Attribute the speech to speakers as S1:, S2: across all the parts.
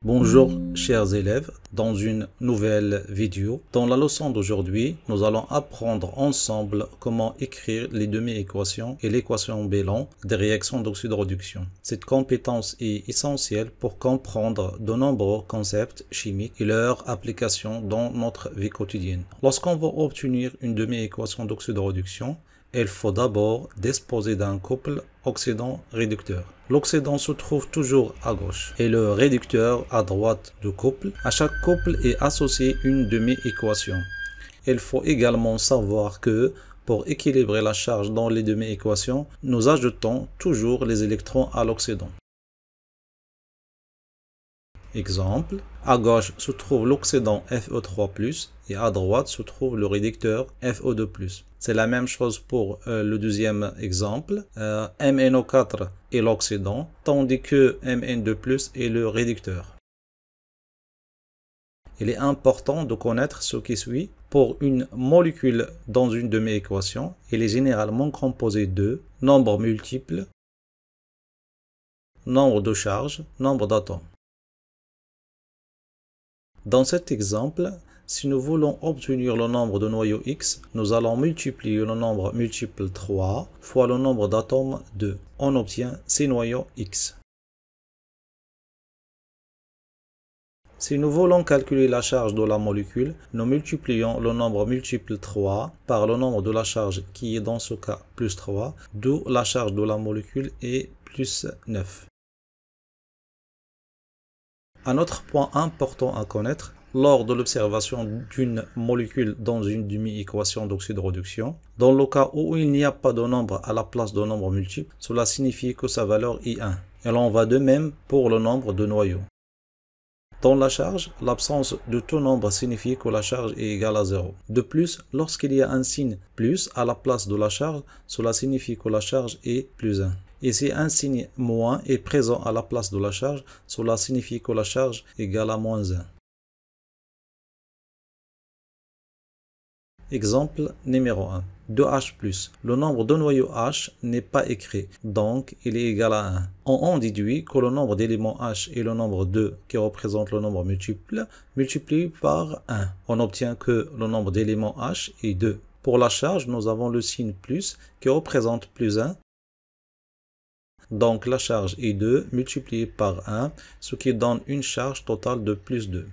S1: Bonjour chers élèves, dans une nouvelle vidéo. Dans la leçon d'aujourd'hui, nous allons apprendre ensemble comment écrire les demi-équations et l'équation Bellon des réactions d'oxydoréduction. Cette compétence est essentielle pour comprendre de nombreux concepts chimiques et leur application dans notre vie quotidienne. Lorsqu'on veut obtenir une demi-équation d'oxydoréduction, il faut d'abord disposer d'un couple oxydant-réducteur. L'oxydant se trouve toujours à gauche et le réducteur à droite du couple. À chaque couple est associée une demi-équation. Il faut également savoir que pour équilibrer la charge dans les demi-équations, nous ajoutons toujours les électrons à l'oxydant. Exemple, à gauche se trouve l'oxydant Fe3+, et à droite se trouve le réducteur Fe2+. C'est la même chose pour le deuxième exemple. MnO4 est l'oxydant, tandis que Mn2+ est le réducteur. Il est important de connaître ce qui suit. Pour une molécule dans une demi-équation, elle est généralement composée de nombre multiple, nombre de charges, nombre d'atomes. Dans cet exemple, si nous voulons obtenir le nombre de noyaux X, nous allons multiplier le nombre multiple 3 fois le nombre d'atomes 2. On obtient 6 noyaux X. Si nous voulons calculer la charge de la molécule, nous multiplions le nombre multiple 3 par le nombre de la charge qui est dans ce cas plus 3, d'où la charge de la molécule est plus 9. Un autre point important à connaître, lors de l'observation d'une molécule dans une demi-équation d'oxydoréduction, dans le cas où il n'y a pas de nombre à la place de nombre multiple, cela signifie que sa valeur est 1. Et l'on va de même pour le nombre de noyaux. Dans la charge, l'absence de tout nombre signifie que la charge est égale à 0. De plus, lorsqu'il y a un signe plus à la place de la charge, cela signifie que la charge est plus 1. Et si un signe moins est présent à la place de la charge, cela signifie que la charge est égale à moins 1. Exemple numéro 1. 2H+. Le nombre de noyaux H n'est pas écrit, donc il est égal à 1. On en déduit que le nombre d'éléments H et le nombre 2, qui représente le nombre multiple, multiplié par 1. On obtient que le nombre d'éléments H est 2. Pour la charge, nous avons le signe plus, qui représente plus 1. Donc la charge est 2 multiplié par 1, ce qui donne une charge totale de plus 2.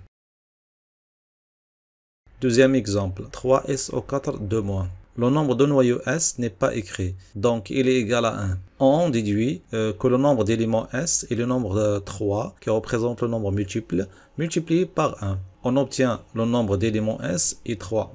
S1: Deuxième exemple, 3SO4 2-. Le nombre de noyaux S n'est pas écrit, donc il est égal à 1. On déduit que le nombre d'éléments S est le nombre 3, qui représente le nombre multiple, multiplié par 1. On obtient le nombre d'éléments S est 3.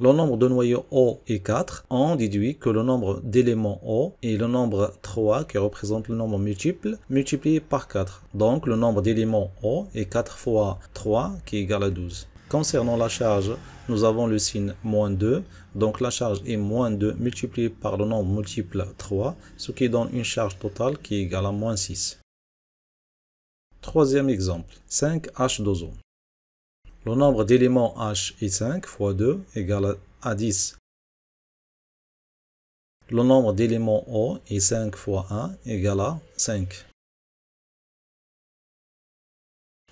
S1: Le nombre de noyaux O est 4. On déduit que le nombre d'éléments O est le nombre 3 qui représente le nombre multiple multiplié par 4. Donc le nombre d'éléments O est 4 fois 3 qui est égal à 12. Concernant la charge, nous avons le signe moins 2. Donc la charge est moins 2 multiplié par le nombre multiple 3, ce qui donne une charge totale qui est égale à moins 6. Troisième exemple, 5H2O. Le nombre d'éléments H est 5 fois 2 égale à 10. Le nombre d'éléments O est 5 fois 1 égale à 5.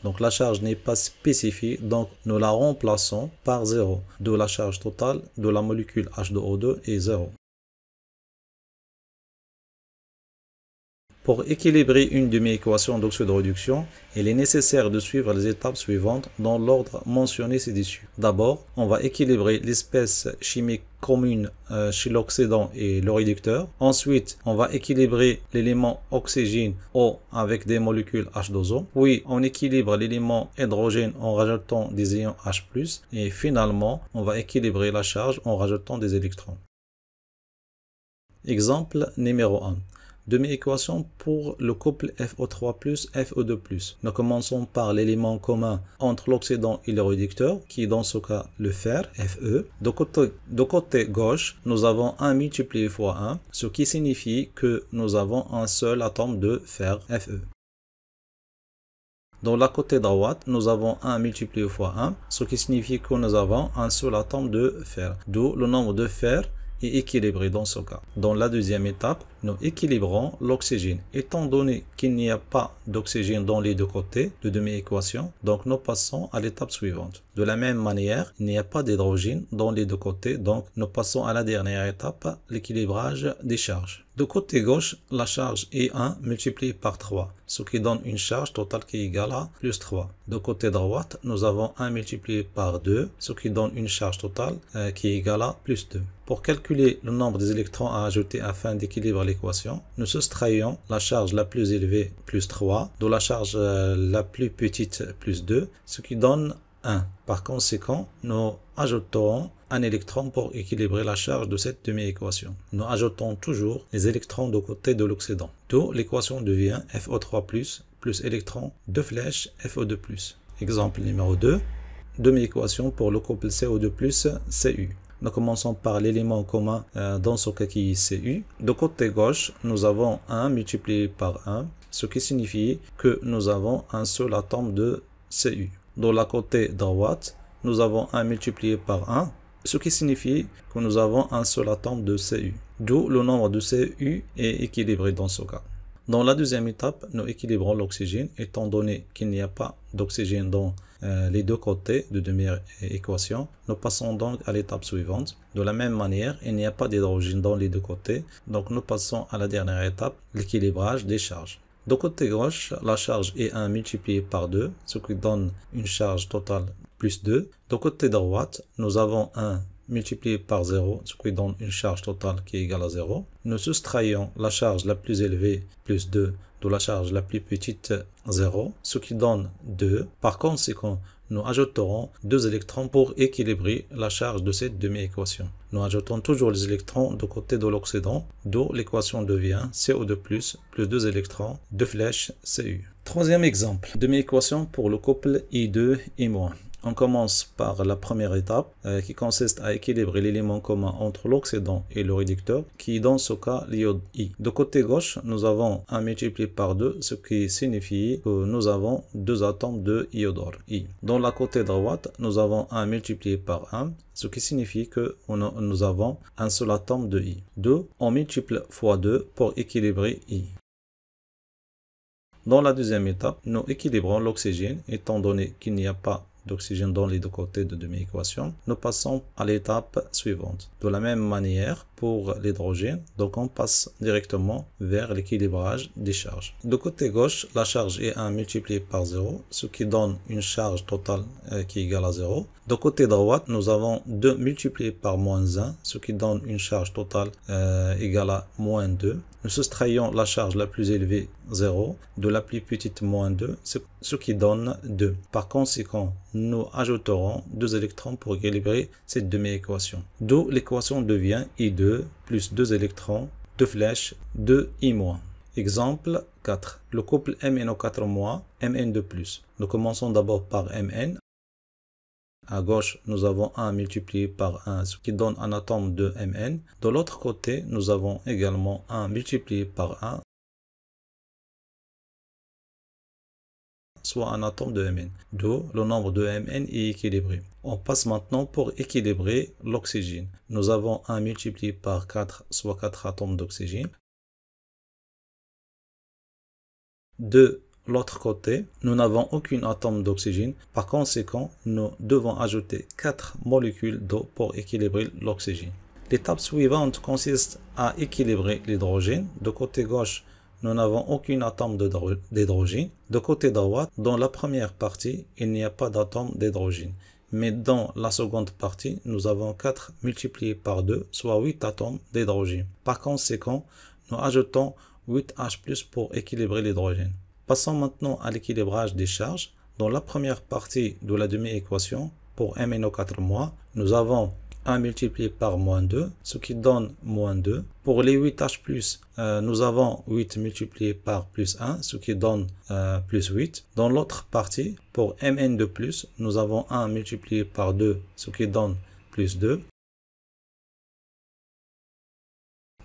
S1: Donc la charge n'est pas spécifiée, donc nous la remplaçons par 0. D'où la charge totale de la molécule H2O2 est 0. Pour équilibrer une demi-équation d'oxydoréduction, il est nécessaire de suivre les étapes suivantes dans l'ordre mentionné ci-dessus. D'abord, on va équilibrer l'espèce chimique commune chez l'oxydant et le réducteur. Ensuite, on va équilibrer l'élément oxygène O avec des molécules H2O. Puis, on équilibre l'élément hydrogène en rajoutant des ions H+. Et finalement, on va équilibrer la charge en rajoutant des électrons. Exemple numéro 1. Demi-équation pour le couple FO3+, Fe2+. Nous commençons par l'élément commun entre l'oxydant et le réducteur, qui est dans ce cas le fer, Fe. De côté gauche, nous avons 1 multiplié fois 1, ce qui signifie que nous avons un seul atome de fer, Fe. Dans la côté droite, nous avons 1 multiplié fois 1, ce qui signifie que nous avons un seul atome de fer, d'où le nombre de fer est équilibré dans ce cas. Dans la deuxième étape, nous équilibrons l'oxygène. Étant donné qu'il n'y a pas d'oxygène dans les deux côtés de demi-équation, donc nous passons à l'étape suivante. De la même manière, il n'y a pas d'hydrogène dans les deux côtés, donc nous passons à la dernière étape, l'équilibrage des charges. De côté gauche, la charge est 1 multiplié par 3, ce qui donne une charge totale qui est égale à plus 3. De côté droite, nous avons 1 multiplié par 2, ce qui donne une charge totale qui est égale à plus 2. Pour calculer le nombre des électrons à ajouter afin d'équilibrer l'équation, nous soustrayons la charge la plus élevée plus 3 de la charge la plus petite plus 2, ce qui donne 1. Par conséquent, nous ajoutons un électron pour équilibrer la charge de cette demi-équation. Nous ajoutons toujours les électrons de côté de l'oxydant. D'où l'équation devient FO3+, plus électron, 2 flèches, FO2+. Exemple numéro 2, demi-équation pour le couple CO2+, Cu. Nous commençons par l'élément commun dans ce cas qui est Cu. De côté gauche, nous avons 1 multiplié par 1, ce qui signifie que nous avons un seul atome de Cu. De la côté droite, nous avons 1 multiplié par 1, ce qui signifie que nous avons un seul atome de Cu. D'où le nombre de Cu est équilibré dans ce cas. Dans la deuxième étape, nous équilibrons l'oxygène, étant donné qu'il n'y a pas d'oxygène dans les deux côtés de demi-équation. Nous passons donc à l'étape suivante. De la même manière, il n'y a pas d'hydrogène dans les deux côtés, donc nous passons à la dernière étape, l'équilibrage des charges. De côté gauche, la charge est 1 multiplié par 2, ce qui donne une charge totale plus 2. De côté droite, nous avons 1 multiplié par 0, ce qui donne une charge totale qui est égale à 0. Nous soustrayons la charge la plus élevée, plus 2, de la charge la plus petite, 0, ce qui donne 2. Par conséquent, nous ajouterons 2 électrons pour équilibrer la charge de cette demi-équation. Nous ajoutons toujours les électrons de côté de l'oxydant, d'où l'équation devient CO2+, plus 2 électrons, 2 flèches, Cu. Troisième exemple, demi-équation pour le couple I2, I-. On commence par la première étape qui consiste à équilibrer l'élément commun entre l'oxydant et le réducteur, qui est dans ce cas l'iode I. De côté gauche, nous avons 1 multiplié par 2, ce qui signifie que nous avons 2 atomes de iodore I. Dans la côté droite, nous avons 1 multiplié par 1, ce qui signifie que nous avons un seul atome de I. 2, on multiplie fois 2 pour équilibrer I. Dans la deuxième étape, nous équilibrons l'oxygène, étant donné qu'il n'y a pas d'oxygène dans les deux côtés de demi-équation. Nous passons à l'étape suivante. De la même manière pour l'hydrogène, donc on passe directement vers l'équilibrage des charges. De côté gauche, la charge est 1 multiplié par 0, ce qui donne une charge totale qui est égale à 0. De côté droite, nous avons 2 multiplié par moins 1, ce qui donne une charge totale égale à moins 2. Nous soustrayons la charge la plus élevée, 0, de la plus petite, moins 2, ce qui donne 2. Par conséquent, nous ajouterons 2 électrons pour équilibrer cette demi-équation. D'où l'équation devient I2 plus 2 électrons, 2 flèches, 2 I-. Exemple 4. Le couple MnO4-, Mn2+. Nous commençons d'abord par Mn. À gauche, nous avons 1 multiplié par 1, ce qui donne un atome de Mn. De l'autre côté, nous avons également 1 multiplié par 1, soit un atome de Mn. D'où le nombre de Mn est équilibré. On passe maintenant pour équilibrer l'oxygène. Nous avons 1 multiplié par 4, soit 4 atomes d'oxygène. De l'autre côté, nous n'avons aucun atome d'oxygène. Par conséquent, nous devons ajouter 4 molécules d'eau pour équilibrer l'oxygène. L'étape suivante consiste à équilibrer l'hydrogène. De côté gauche, nous n'avons aucun atome d'hydrogène. De côté droit, dans la première partie, il n'y a pas d'atome d'hydrogène. Mais dans la seconde partie, nous avons 4 multiplié par 2, soit 8 atomes d'hydrogène. Par conséquent, nous ajoutons 8H+ pour équilibrer l'hydrogène. Passons maintenant à l'équilibrage des charges. Dans la première partie de la demi-équation, pour MnO4-, nous avons 1 multiplié par moins 2, ce qui donne moins 2. Pour les 8H+, nous avons 8 multiplié par plus 1, ce qui donne plus 8. Dans l'autre partie, pour Mn2+, nous avons 1 multiplié par 2, ce qui donne plus 2.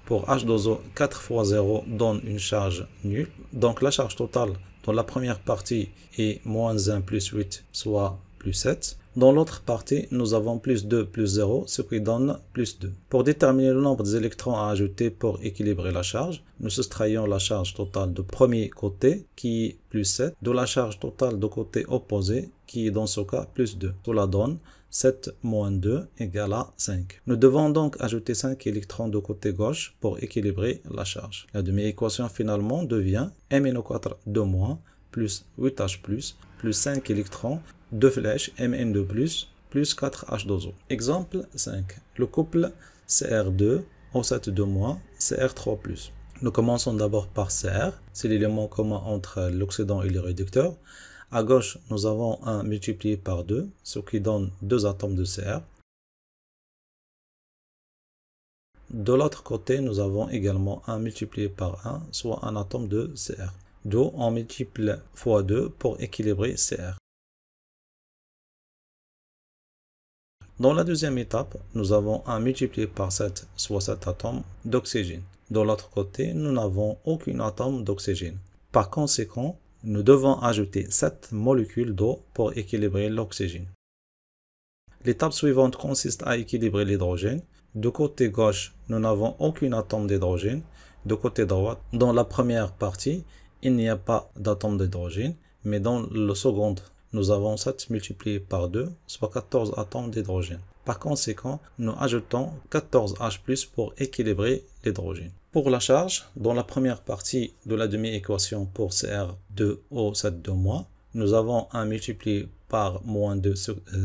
S1: Pour H2O, 4 fois 0 donne une charge nulle. Donc la charge totale dans la première partie est moins 1 plus 8, soit plus 7. Dans l'autre partie, nous avons plus 2 plus 0, ce qui donne plus 2. Pour déterminer le nombre des électrons à ajouter pour équilibrer la charge, nous soustrayons la charge totale du premier côté, qui est plus 7, de la charge totale du côté opposé, qui est dans ce cas plus 2. Cela donne 7 moins 2 égale à 5. Nous devons donc ajouter 5 électrons du côté gauche pour équilibrer la charge. La demi-équation finalement devient MnO4 2- plus 8H+, plus 5 électrons, 2 flèches Mn2+, plus 4H2O. Exemple 5. Le couple Cr2, O7 2-, Cr3+. Nous commençons d'abord par Cr, c'est l'élément commun entre l'oxydant et le réducteur. À gauche, nous avons 1 multiplié par 2, ce qui donne 2 atomes de Cr. De l'autre côté, nous avons également 1 multiplié par 1, soit un atome de Cr. D'où on multiplie fois 2 pour équilibrer Cr. Dans la deuxième étape, nous avons 1 multiplié par 7, soit 7 atomes d'oxygène. De l'autre côté, nous n'avons aucun atome d'oxygène. Par conséquent, nous devons ajouter 7 molécules d'eau pour équilibrer l'oxygène. L'étape suivante consiste à équilibrer l'hydrogène. Du côté gauche, nous n'avons aucun atome d'hydrogène. Du côté droit, dans la première partie, il n'y a pas d'atome d'hydrogène, mais dans la seconde, nous avons 7 multiplié par 2, soit 14 atomes d'hydrogène. Par conséquent, nous ajoutons 14H+ pour équilibrer l'hydrogène. Pour la charge, dans la première partie de la demi-équation pour Cr2O7 2-, nous avons 1 multiplié par -2,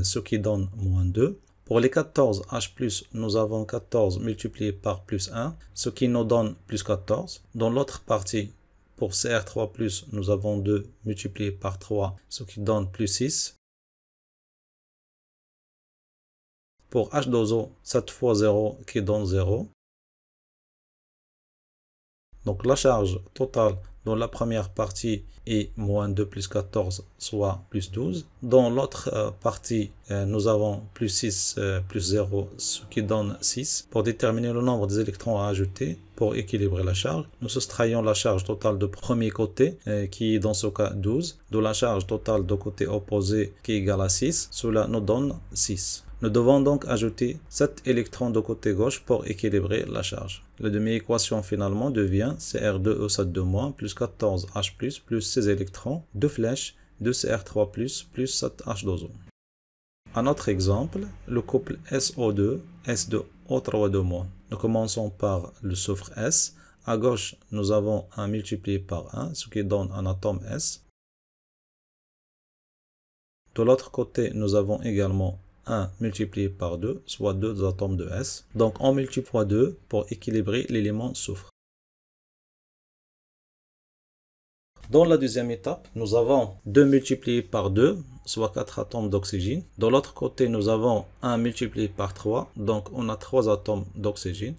S1: ce qui donne -2. Pour les 14H+, nous avons 14 multiplié par +1, ce qui nous donne +14. Dans l'autre partie, pour Cr3+, nous avons 2 multiplié par 3, ce qui donne +6. Pour H2O, 7 fois 0 qui donne 0. Donc la charge totale dans la première partie est -2 plus 14, soit +12. Dans l'autre partie, nous avons +6 plus 0, ce qui donne 6. Pour déterminer le nombre des électrons à ajouter pour équilibrer la charge, nous soustrayons la charge totale du premier côté, qui est dans ce cas 12, de la charge totale du côté opposé qui est égale à 6. Cela nous donne 6. Nous devons donc ajouter 7 électrons du côté gauche pour équilibrer la charge. La demi-équation finalement devient Cr2O7 2- plus 14H+, plus 6 électrons, 2 flèches, 2 Cr3+, plus 7H2O. Un autre exemple, le couple SO2, S2O3 2-. Nous commençons par le soufre S. À gauche, nous avons 1 multiplié par 1, ce qui donne un atome S. De l'autre côté, nous avons également 1 multiplié par 2, soit 2 atomes de S. Donc on multiplie par 2 pour équilibrer l'élément soufre. Dans la deuxième étape, nous avons 2 multiplié par 2, soit 4 atomes d'oxygène. De l'autre côté, nous avons 1 multiplié par 3, donc on a 3 atomes d'oxygène.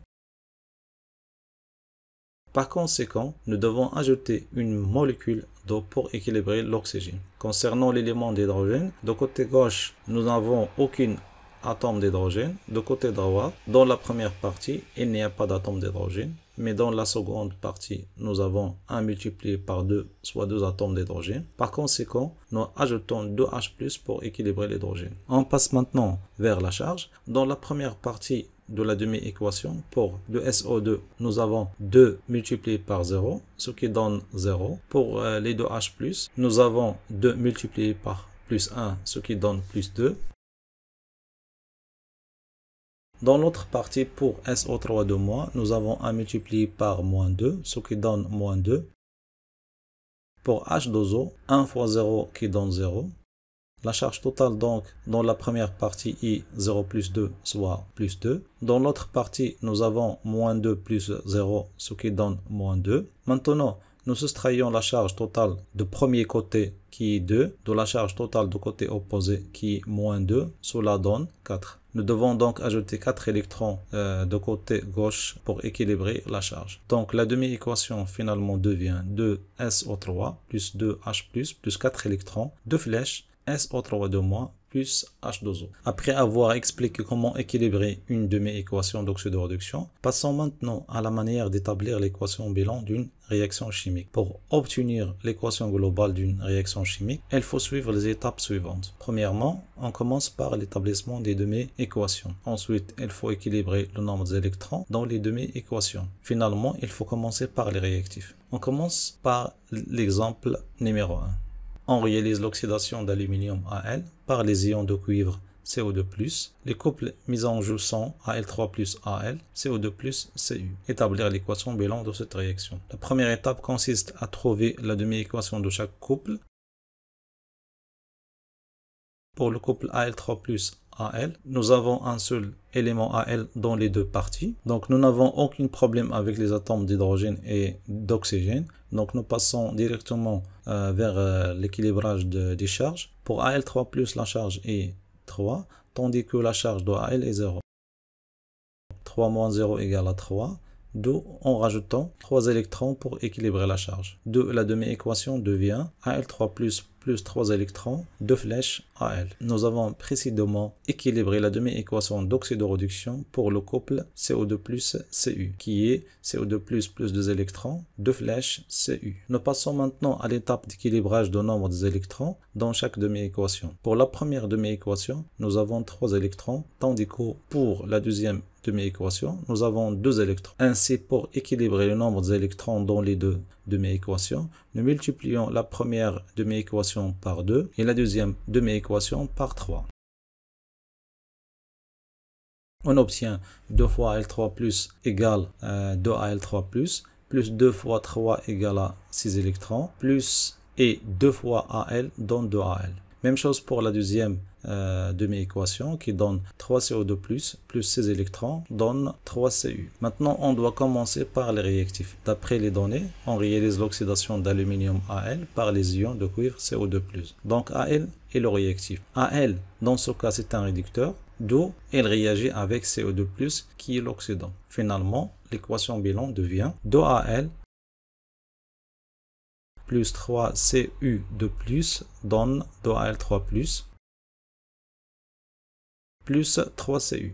S1: Par conséquent, nous devons ajouter une molécule d'eau pour équilibrer l'oxygène. Concernant l'élément d'hydrogène, de côté gauche, nous n'avons aucun atome d'hydrogène. De côté droit, dans la première partie, il n'y a pas d'atome d'hydrogène. Mais dans la seconde partie, nous avons 1 multiplié par 2, soit 2 atomes d'hydrogène. Par conséquent, nous ajoutons 2H+ pour équilibrer l'hydrogène. On passe maintenant vers la charge. Dans la première partie de la demi-équation, pour le SO2, nous avons 2 multiplié par 0, ce qui donne 0. Pour les 2H+, nous avons 2 multiplié par +1, ce qui donne +2. Dans l'autre partie, pour SO3 2-, nous avons 1 multiplié par -2, ce qui donne -2. Pour H2O, 1 fois 0 qui donne 0. La charge totale donc dans la première partie est 0 plus 2, soit +2. Dans l'autre partie, nous avons -2 plus 0, ce qui donne -2. Maintenant, nous soustrayons la charge totale du premier côté qui est 2, de la charge totale du côté opposé qui est -2, cela donne 4. Nous devons donc ajouter 4 électrons de côté gauche pour équilibrer la charge. Donc la demi-équation finalement devient 2SO3 plus 2H+, plus 4 électrons, 2 flèches, SO3 2- plus H2O. Après avoir expliqué comment équilibrer une demi-équation d'oxydoréduction, passons maintenant à la manière d'établir l'équation bilan d'une réaction chimique. Pour obtenir l'équation globale d'une réaction chimique, il faut suivre les étapes suivantes. Premièrement, on commence par l'établissement des demi-équations. Ensuite, il faut équilibrer le nombre d'électrons dans les demi-équations. Finalement, il faut commencer par les réactifs. On commence par l'exemple numéro 1. On réalise l'oxydation d'aluminium Al par les ions de cuivre CO2+. Les couples mis en jeu sont Al3 plus Al, CO2 plus Cu. Établir l'équation bilan de cette réaction. La première étape consiste à trouver la demi-équation de chaque couple. Pour le couple Al3 plus Al, nous avons un seul élément Al dans les deux parties. Donc nous n'avons aucun problème avec les atomes d'hydrogène et d'oxygène. Donc nous passons directement vers l'équilibrage des charges. Pour Al3+, la charge est 3, tandis que la charge de Al est 0. 3 moins 0 égale à 3. D'où en rajoutant 3 électrons pour équilibrer la charge. De la demi-équation devient Al3 plus 3 électrons, 2 flèches Al. Nous avons précisément équilibré la demi-équation d'oxydoréduction pour le couple CO2 plus Cu, qui est CO2 plus 2 électrons, 2 flèches Cu. Nous passons maintenant à l'étape d'équilibrage du nombre des électrons dans chaque demi-équation. Pour la première demi-équation, nous avons 3 électrons, tandis que pour la deuxième demi-équation, nous avons 2 électrons. Ainsi, pour équilibrer le nombre des électrons dans les deux demi-équations, nous multiplions la première demi-équation par 2 et la deuxième demi-équation par 3. On obtient 2 fois Al3 plus égale 2 Al3 plus 2 fois 3 égale à 6 électrons, plus et 2 fois Al donne 2 Al. Même chose pour la deuxième demi-équation qui donne 3 CO2+, plus 6 électrons, donne 3 Cu. Maintenant, on doit commencer par les réactifs. D'après les données, on réalise l'oxydation d'aluminium Al par les ions de cuivre CO2+. Donc Al est le réactif. Al, dans ce cas, c'est un réducteur, d'où il réagit avec CO2+, qui est l'oxydant. Finalement, l'équation bilan devient 2Al plus 3 Cu de plus donne 2Al3 plus 3 Cu.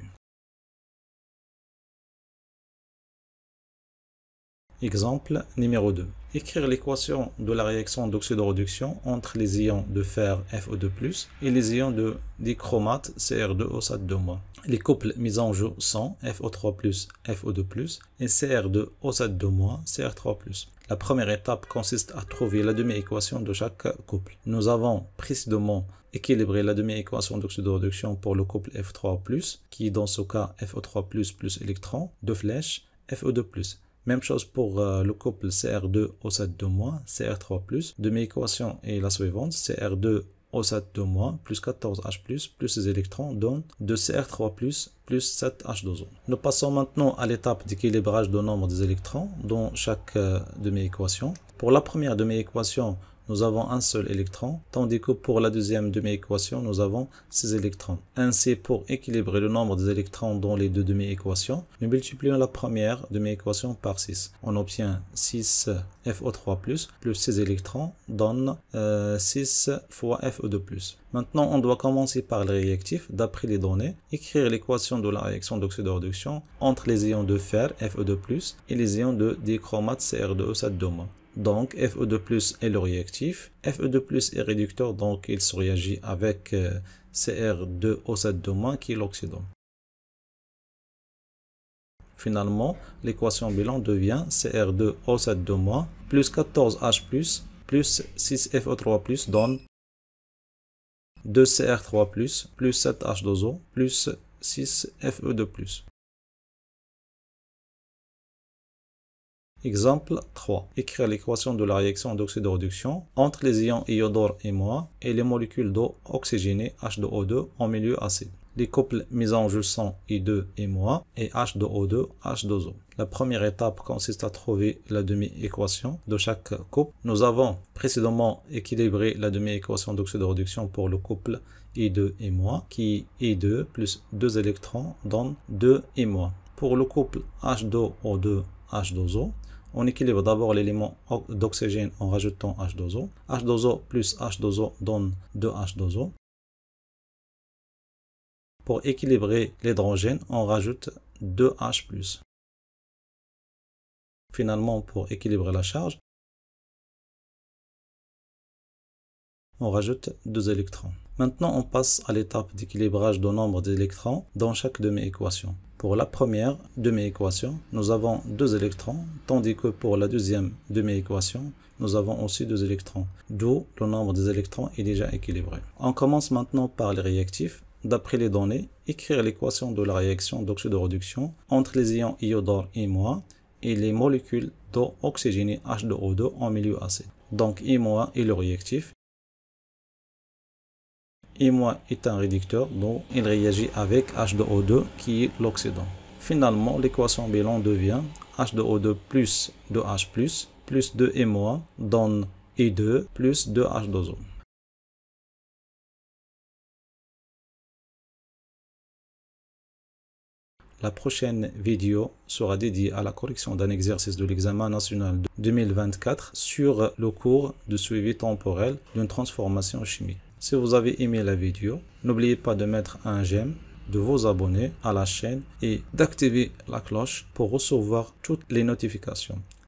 S1: Exemple numéro 2. Écrire l'équation de la réaction d'oxydoréduction entre les ions de fer FO2+, et les ions de dichromate Cr2O7-. Les couples mis en jeu sont FO3+, FO2+, et Cr2O7-, Cr3+. La première étape consiste à trouver la demi-équation de chaque couple. Nous avons précédemment équilibré la demi-équation d'oxydoréduction pour le couple F3+, qui est dans ce cas FO3+, plus électrons, 2 flèches, FO2+. Même chose pour le couple Cr2O7-, Cr3+. Demi-équation est la suivante, Cr2O7-, plus 14H+, plus ces électrons donne 2 Cr3+, plus 7H2O. Nous passons maintenant à l'étape d'équilibrage du nombre des électrons dans chaque demi-équation. Pour la première demi-équation, nous avons un seul électron, tandis que pour la deuxième demi-équation, nous avons 6 électrons. Ainsi, pour équilibrer le nombre des électrons dans les deux demi-équations, nous multiplions la première demi-équation par 6. On obtient 6 FO3+, plus 6 électrons, donne 6 fois FO2+. Maintenant, on doit commencer par les réactifs. D'après les données, écrire l'équation de la réaction d'oxydoréduction entre les ions de fer, FO2+, et les ions de dichromate, Cr2O7-. Donc, FO2+ est le réactif. FO2+ est réducteur, donc il se réagit avec Cr2O7- qui est l'oxydant. Finalement, l'équation bilan devient Cr2O7- plus 14H+, plus 6FO3+, donne 2Cr3+, plus 7H2O, plus 6FE2+. Exemple 3. Écrire l'équation de la réaction d'oxydoréduction entre les ions iodore et moi et les molécules d'eau oxygénées H2O2 en milieu acide. Les couples mis en jeu sont I2 et moi et H2O2, H2O. La première étape consiste à trouver la demi-équation de chaque couple. Nous avons précédemment équilibré la demi-équation d'oxydoréduction pour le couple I2 et moi, qui I2 plus 2 électrons donne 2 et moi. Pour le couple H2O2, H2O, on équilibre d'abord l'élément d'oxygène en rajoutant H2O. H2O plus H2O donne 2H2O. Pour équilibrer l'hydrogène, on rajoute 2H+. Finalement, pour équilibrer la charge, on rajoute 2 électrons. Maintenant, on passe à l'étape d'équilibrage du nombre d'électrons dans chaque demi-équation. Pour la première demi-équation, nous avons 2 électrons, tandis que pour la deuxième demi-équation, nous avons aussi 2 électrons, d'où le nombre des électrons est déjà équilibré. On commence maintenant par les réactifs. D'après les données, écrire l'équation de la réaction d'oxyde de réduction entre les ions iodore I- et les molécules d'eau oxygénée H2O2 en milieu acide. Donc I- est le réactif. I- est un réducteur, donc il réagit avec H2O2 qui est l'oxydant. Finalement, l'équation bilan devient H2O2 plus 2H+, plus 2I- donne I2 plus 2H2O. La prochaine vidéo sera dédiée à la correction d'un exercice de l'examen national de 2024 sur le cours de suivi temporel d'une transformation chimique. Si vous avez aimé la vidéo, n'oubliez pas de mettre un j'aime, de vous abonner à la chaîne et d'activer la cloche pour recevoir toutes les notifications.